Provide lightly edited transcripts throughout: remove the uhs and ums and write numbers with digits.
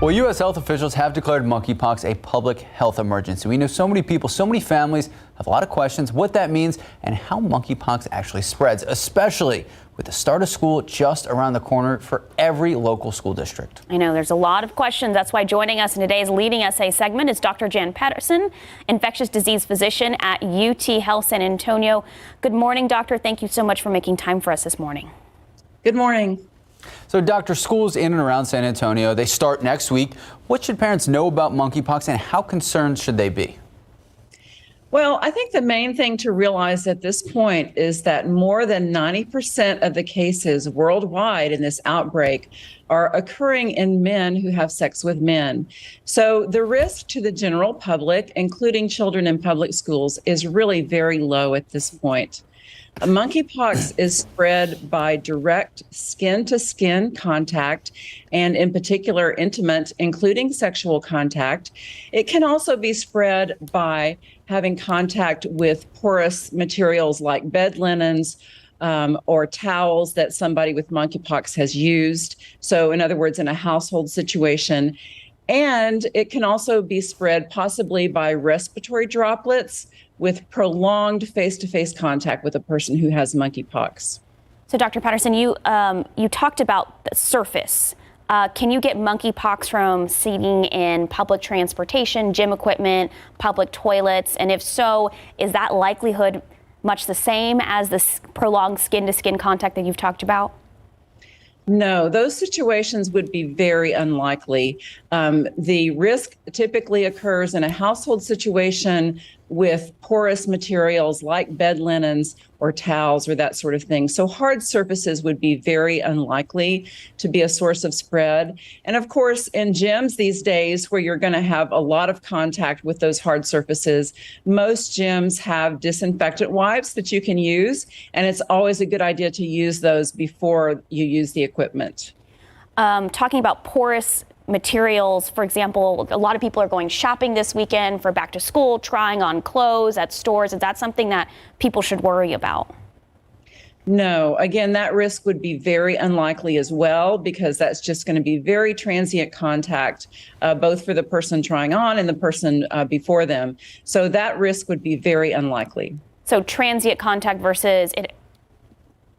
Well, U.S. health officials have declared monkeypox a public health emergency. We know so many people, so many families have a lot of questions what that means and how monkeypox actually spreads, especially with the start of school just around the corner for every local school district. I know there's a lot of questions. That's why joining us in today's Leading SA segment is Dr. Jan Patterson, infectious disease physician at UT Health San Antonio. Good morning, doctor. Thank you so much for making time for us this morning. Good morning. So, doctor, schools in and around San Antonio, they start next week. What should parents know about monkeypox and how concerned should they be? Well, I think the main thing to realize at this point is that more than 90% of the cases worldwide in this outbreak are occurring in men who have sex with men. So the risk to the general public, including children in public schools, is really very low at this point. Monkeypox is spread by direct skin-to-skin contact, and in particular intimate, including sexual contact. It can also be spread by having contact with porous materials like bed linens or towels that somebody with monkeypox has used. So in other words, in a household situation. And it can also be spread possibly by respiratory droplets with prolonged face-to-face contact with a person who has monkeypox. So, Dr. Patterson, you talked about the surface. Can you get monkeypox from sitting in public transportation, gym equipment, public toilets? And if so, is that likelihood much the same as the prolonged skin-to-skin contact that you've talked about? No, those situations would be very unlikely. The risk typically occurs in a household situation with porous materials like bed linens or towels or that sort of thing. So hard surfaces would be very unlikely to be a source of spread. And of course, in gyms these days where you're going to have a lot of contact with those hard surfaces, most gyms have disinfectant wipes that you can use. And it's always a good idea to use those before you use the equipment. Talking about porous materials, for example, a lot of people are going shopping this weekend for back to school, trying on clothes at stores. Is that something that people should worry about? No, again, that risk would be very unlikely as well, because that's just going to be very transient contact, both for the person trying on and the person before them. So that risk would be very unlikely. So transient contact versus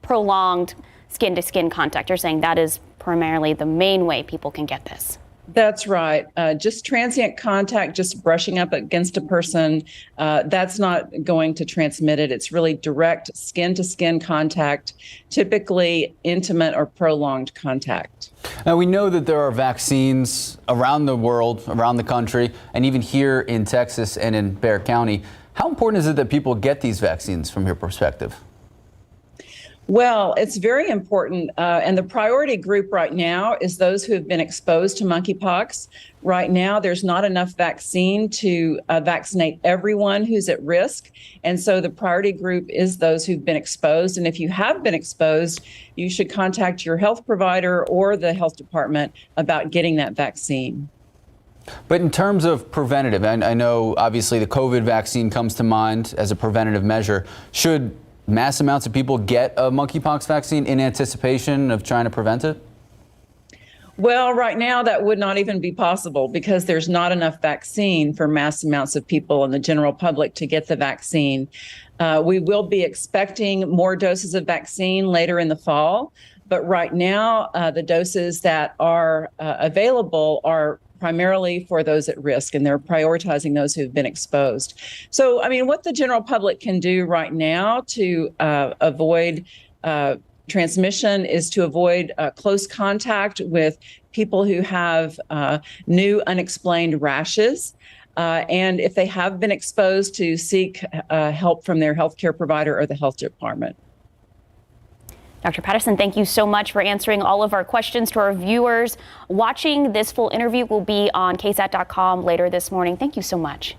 prolonged skin-to-skin contact. You're saying that is primarily the main way people can get this. That's right. Just transient contact, just brushing up against a person, that's not going to transmit it. It's really direct skin-to-skin contact, typically intimate or prolonged contact. Now, we know that there are vaccines around the world, around the country, and even here in Texas and in Bexar County. How important is it that people get these vaccines from your perspective? Well, it's very important, and the priority group right now is those who have been exposed to monkeypox. Right now, there's not enough vaccine to vaccinate everyone who's at risk, and so the priority group is those who've been exposed. And if you have been exposed, you should contact your health provider or the health department about getting that vaccine. But in terms of preventative, I know obviously the COVID vaccine comes to mind as a preventative measure. Should mass amounts of people get a monkeypox vaccine in anticipation of trying to prevent it? Well, right now that would not even be possible because there's not enough vaccine for mass amounts of people in the general public to get the vaccine. We will be expecting more doses of vaccine later in the fall, but right now the doses that are available are primarily for those at risk, and they're prioritizing those who've been exposed. So, I mean, what the general public can do right now to avoid transmission is to avoid close contact with people who have new unexplained rashes. And if they have been exposed, to seek help from their healthcare provider or the health department. Dr. Patterson, thank you so much for answering all of our questions. To our viewers watching, this full interview will be on ksat.com later this morning. Thank you so much.